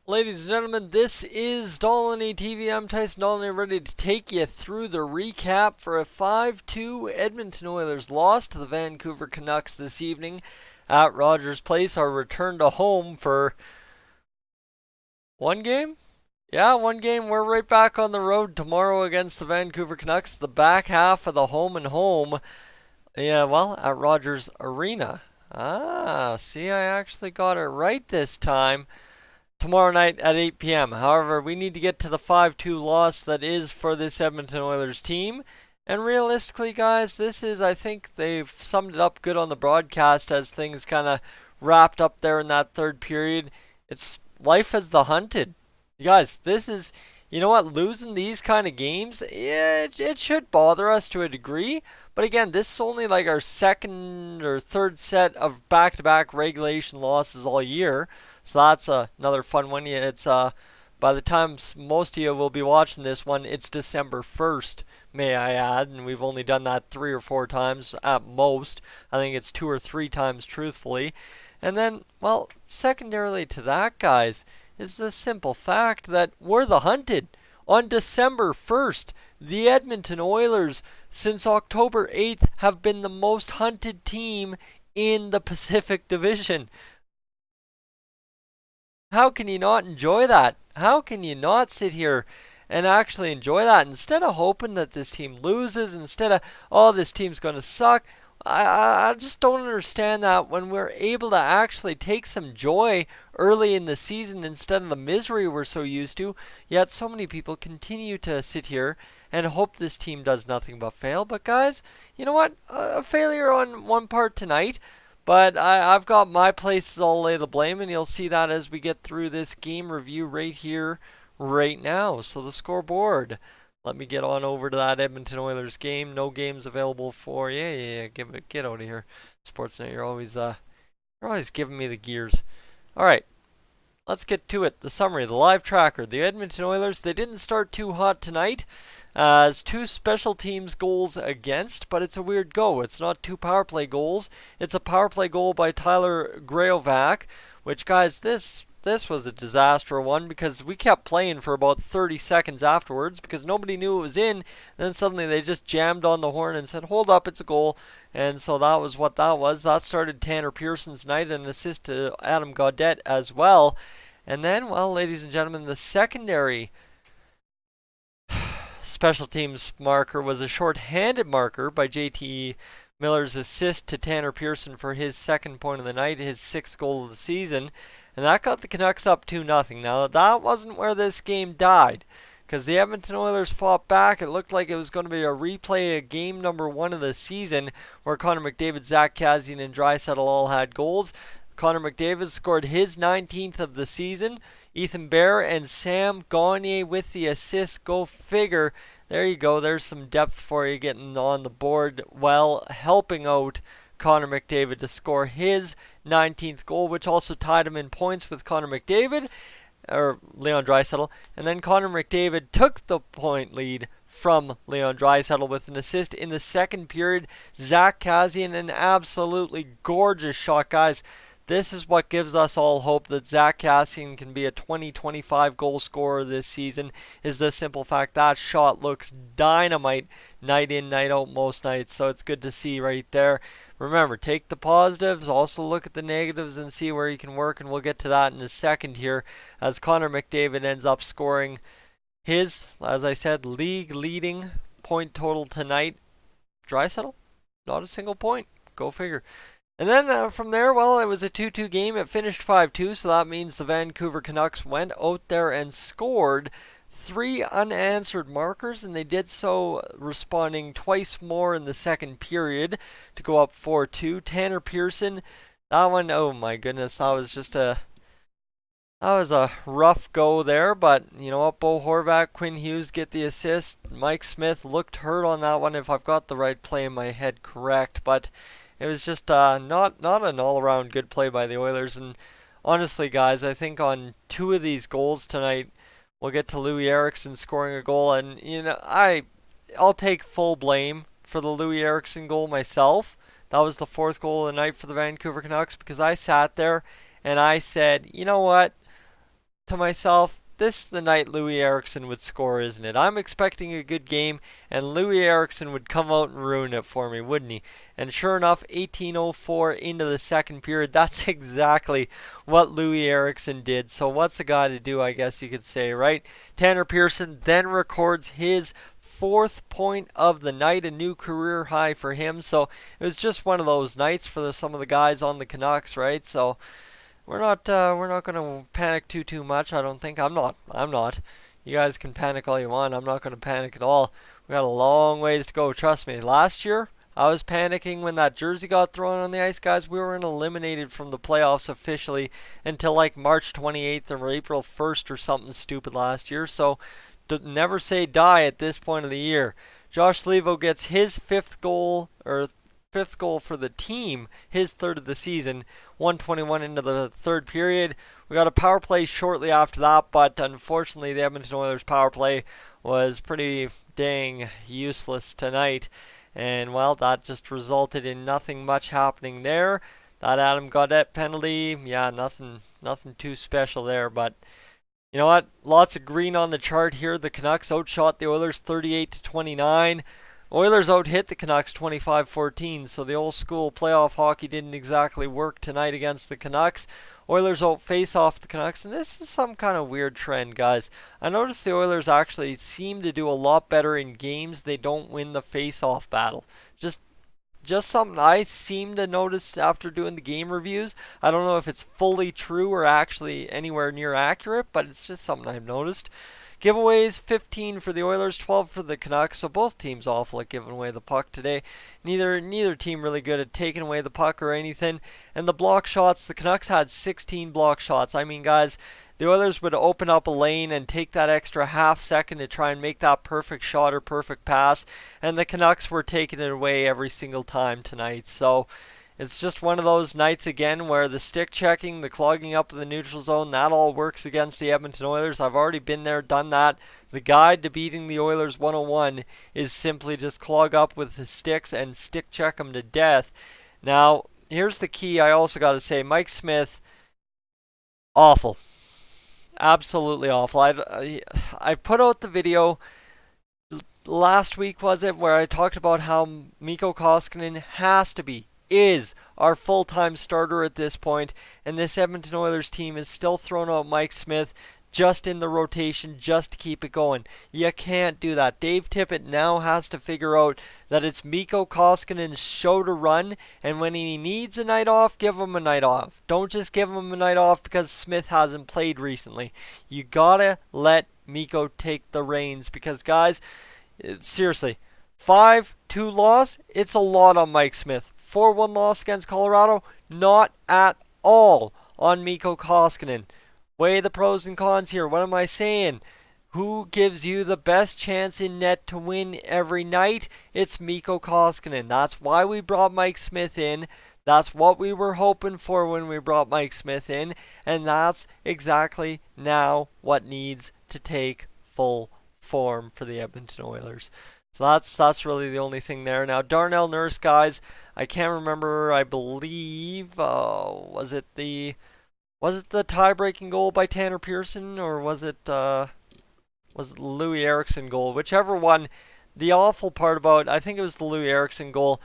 Ladies and gentlemen, this is Dolynny TV. I'm Tyson Dolynny, ready to take you through the recap for a 5-2 Edmonton Oilers loss to the Vancouver Canucks this evening at Rogers Place. Our return to home for one game? Yeah, one game. We're right back on the road tomorrow against the Vancouver Canucks. The back half of the home and home. Yeah, well, at Rogers Arena. See, I actually got it right this time. Tomorrow night at 8 p.m. However, we need to get to the 5-2 loss that is for this Edmonton Oilers team. And realistically, guys, I think they've summed it up good on the broadcast as things kind of wrapped up there in that third period. It's life as the hunted. You guys, you know what, losing these kind of games, yeah, it should bother us to a degree. But again, this is only like our second or third set of back-to-back regulation losses all year. So that's another fun one. Yeah, it's by the time most of you will be watching this one, it's December 1st, may I add, and we've only done that 3 or 4 times at most. I think it's 2 or 3 times, truthfully. And then, well, secondarily to that, guys, is the simple fact that we're the hunted. On December 1st, the Edmonton Oilers, since October 8th, have been the most hunted team in the Pacific Division. How can you not enjoy that? How can you not sit here and actually enjoy that instead of hoping that this team loses, instead of, oh, this team's going to suck? I just don't understand that when we're able to actually take some joy early in the season instead of the misery we're so used to. Yet so many people continue to sit here and hope this team does nothing but fail. But guys, you know what? A failure on one part tonight. But I've got my places I'll lay the blame, and you'll see that as we get through this game review right here, right now. So the scoreboard. Let me get on over to that Edmonton Oilers game. No games available for you. Yeah. Get out of here, Sportsnet. You're always giving me the gears. All right. Let's get to it. The summary, the live tracker. The Edmonton Oilers, they didn't start too hot tonight. As 2 special teams goals against, but it's a weird go. It's not 2 power play goals. It's a power play goal by Tyler Graovac, which, guys, this was a disaster one because we kept playing for about 30 seconds afterwards because nobody knew it was in. Then suddenly they just jammed on the horn and said, hold up, it's a goal. And so that was what that was. That started Tanner Pearson's night, and an assist to Adam Gaudette as well. And then, well, ladies and gentlemen, the secondary special teams marker was a short-handed marker by JT Miller's assist to Tanner Pearson for his second point of the night, his 6th goal of the season. And that got the Canucks up 2-0. Now, that wasn't where this game died, because the Edmonton Oilers fought back. It looked like it was going to be a replay of game number 1 of the season, where Connor McDavid, Zach Kassian, and Draisaitl all had goals. Connor McDavid scored his 19th of the season. Ethan Bear and Sam Gagner with the assist. Go figure. There you go. There's some depth for you getting on the board while helping out Connor McDavid to score his 19th goal, which also tied him in points with Connor McDavid, or Leon Draisaitl. And then Connor McDavid took the point lead from Leon Draisaitl with an assist in the second period. Zach Kassian, an absolutely gorgeous shot, guys. This is what gives us all hope that Zach Kassian can be a 20-25 goal scorer this season, is the simple fact that shot looks dynamite night in, night out most nights. So it's good to see right there. Remember, take the positives, also look at the negatives and see where you can work, and we'll get to that in a second here as Connor McDavid ends up scoring his, as I said, league-leading point total tonight. Draisaitl, not a single point. Go figure. And then from there, well, it was a 2-2 game. It finished 5-2, so that means the Vancouver Canucks went out there and scored 3 unanswered markers, and they did so responding twice more in the second period to go up 4-2. Tanner Pearson, that one, oh my goodness, that was a rough go there, but you know what, Bo Horvat, Quinn Hughes get the assist. Mike Smith looked hurt on that one if I've got the right play in my head correct, but it was just not an all-around good play by the Oilers. And honestly, guys, I think on 2 of these goals tonight, we'll get to Louis Eriksson scoring a goal. And, you know, I'll take full blame for the Louis Eriksson goal myself. That was the 4th goal of the night for the Vancouver Canucks, because I sat there and I said, you know what? to myself, this is the night Louis Eriksson would score, isn't it? I'm expecting a good game, and Louis Eriksson would come out and ruin it for me, wouldn't he? And sure enough, 18:04 into the second period, that's exactly what Louis Eriksson did. So what's the guy to do, I guess you could say, right? Tanner Pearson then records his 4th point of the night, a new career high for him. So it was just one of those nights for some of the guys on the Canucks, right? So we're not going to panic too much. I don't think. I'm not. You guys can panic all you want. I'm not going to panic at all. We got a long ways to go. Trust me. Last year, I was panicking when that jersey got thrown on the ice, guys. We weren't eliminated from the playoffs officially until like March 28th or April 1st or something stupid last year. So never say die at this point of the year. Josh Levo gets his 5th goal for the team, his 3rd of the season, 1:21 into the 3rd period. We got a power play shortly after that, but unfortunately the Edmonton Oilers power play was pretty dang useless tonight. And well, that just resulted in nothing much happening there. That Adam Gaudette penalty, yeah, nothing too special there, but you know what? Lots of green on the chart here. The Canucks outshot the Oilers 38-29. Oilers out-hit the Canucks 25-14, so the old school playoff hockey didn't exactly work tonight against the Canucks. Oilers out-face off the Canucks, and this is some kind of weird trend, guys. I noticed the Oilers actually seem to do a lot better in games they don't win the face-off battle. Just something I seem to notice after doing the game reviews. I don't know if it's fully true or actually anywhere near accurate, but it's just something I've noticed. Giveaways, 15 for the Oilers, 12 for the Canucks. So both teams awful at giving away the puck today. Neither team really good at taking away the puck or anything. And the block shots, the Canucks had 16 block shots. I mean, guys, the Oilers would open up a lane and take that extra half second to try and make that perfect shot or perfect pass. And the Canucks were taking it away every single time tonight. So it's just one of those nights again where the stick checking, the clogging up of the neutral zone, that all works against the Edmonton Oilers. I've already been there, done that. The guide to beating the Oilers 101 is simply just clog up with the sticks and stick check them to death. Now, here's the key I also got to say. Mike Smith, awful. Absolutely awful. I put out the video last week, was it, where I talked about how Mikko Koskinen is our full-time starter at this point, and this Edmonton Oilers team is still throwing out Mike Smith just in the rotation just to keep it going. You can't do that. Dave Tippett now has to figure out that it's Mikko Koskinen's show to run, and when he needs a night off, give him a night off. Don't just give him a night off because Smith hasn't played recently. You gotta let Mikko take the reins because, guys, seriously, 5-2 loss, it's a lot on Mike Smith. 4-1 loss against Colorado, not at all on Mikko Koskinen. Weigh the pros and cons here. What am I saying? Who gives you the best chance in net to win every night? It's Mikko Koskinen. That's why we brought Mike Smith in. That's what we were hoping for when we brought Mike Smith in. And that's exactly now what needs to take full form for the Edmonton Oilers. So that's really the only thing there. Now, Darnell Nurse, guys, I can't remember. I believe was it the tie-breaking goal by Tanner Pearson, or was it Louis Eriksson goal? Whichever one. The awful part about, I think it was the Louis Eriksson goal.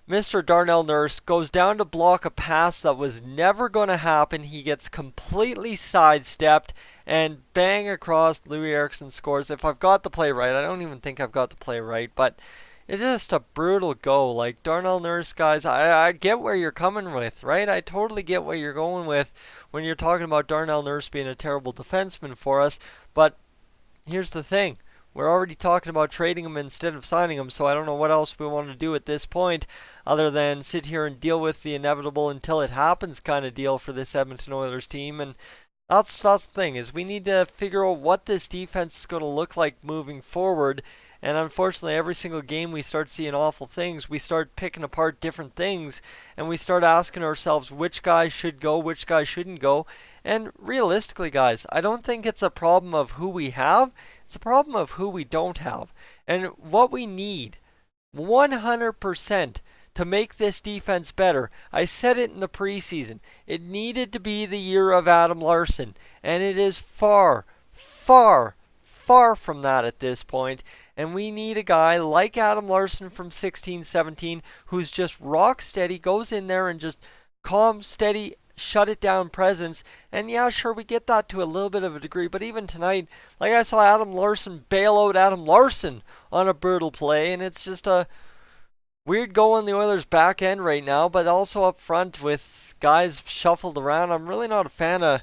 Mr. Darnell Nurse goes down to block a pass that was never going to happen. He gets completely sidestepped and bang across. Louis Eriksson scores. If I've got the play right, I don't even think I've got the play right, but it's just a brutal goal. Like, Darnell Nurse, guys, I get where you're coming with, right? I totally get where you're going with when you're talking about Darnell Nurse being a terrible defenseman for us, but here's the thing. We're already talking about trading him instead of signing him, so I don't know what else we want to do at this point other than sit here and deal with the inevitable until it happens kind of deal for this Edmonton Oilers team. And that's the thing, is we need to figure out what this defense is going to look like moving forward. And unfortunately, every single game we start seeing awful things. We start picking apart different things, and we start asking ourselves which guys should go, which guys shouldn't go. And realistically, guys, I don't think it's a problem of who we have. It's a problem of who we don't have. And what we need, 100%, to make this defense better. I said it in the preseason. It needed to be the year of Adam Larsson, and it is far, far, far from that at this point. And we need a guy like Adam Larsson from 16-17 who's just rock steady, goes in there and just calm, steady, shut it down presence. And yeah, sure, we get that to a little bit of a degree, but even tonight, like, I saw Adam Larsson bail out Adam Larsson on a brutal play, and it's just a weird go on the Oilers' back end right now, but also up front with guys shuffled around. I'm really not a fan of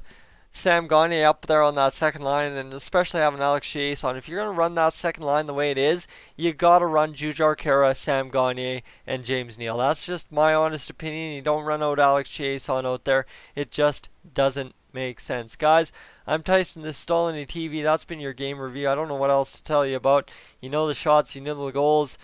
Sam Gagner up there on that second line, and especially having Alex Chiasson on. If you're going to run that second line the way it is, you got to run Jujhar Khaira, Sam Gagner, and James Neal. That's just my honest opinion. You don't run out Alex Chiasson out there. It just doesn't make sense. Guys, I'm Tyson, this is Dolynny TV. That's been your game review. I don't know what else to tell you about. You know the shots, you know the goals.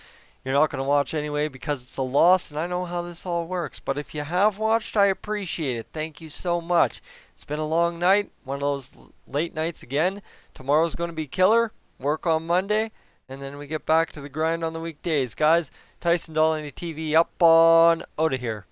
You're not going to watch anyway because it's a loss, and I know how this all works. But if you have watched, I appreciate it. Thank you so much. It's been a long night, one of those late nights again. Tomorrow's going to be killer. Work on Monday, and then we get back to the grind on the weekdays. Guys, Tyson Dolynny TV up on out of here.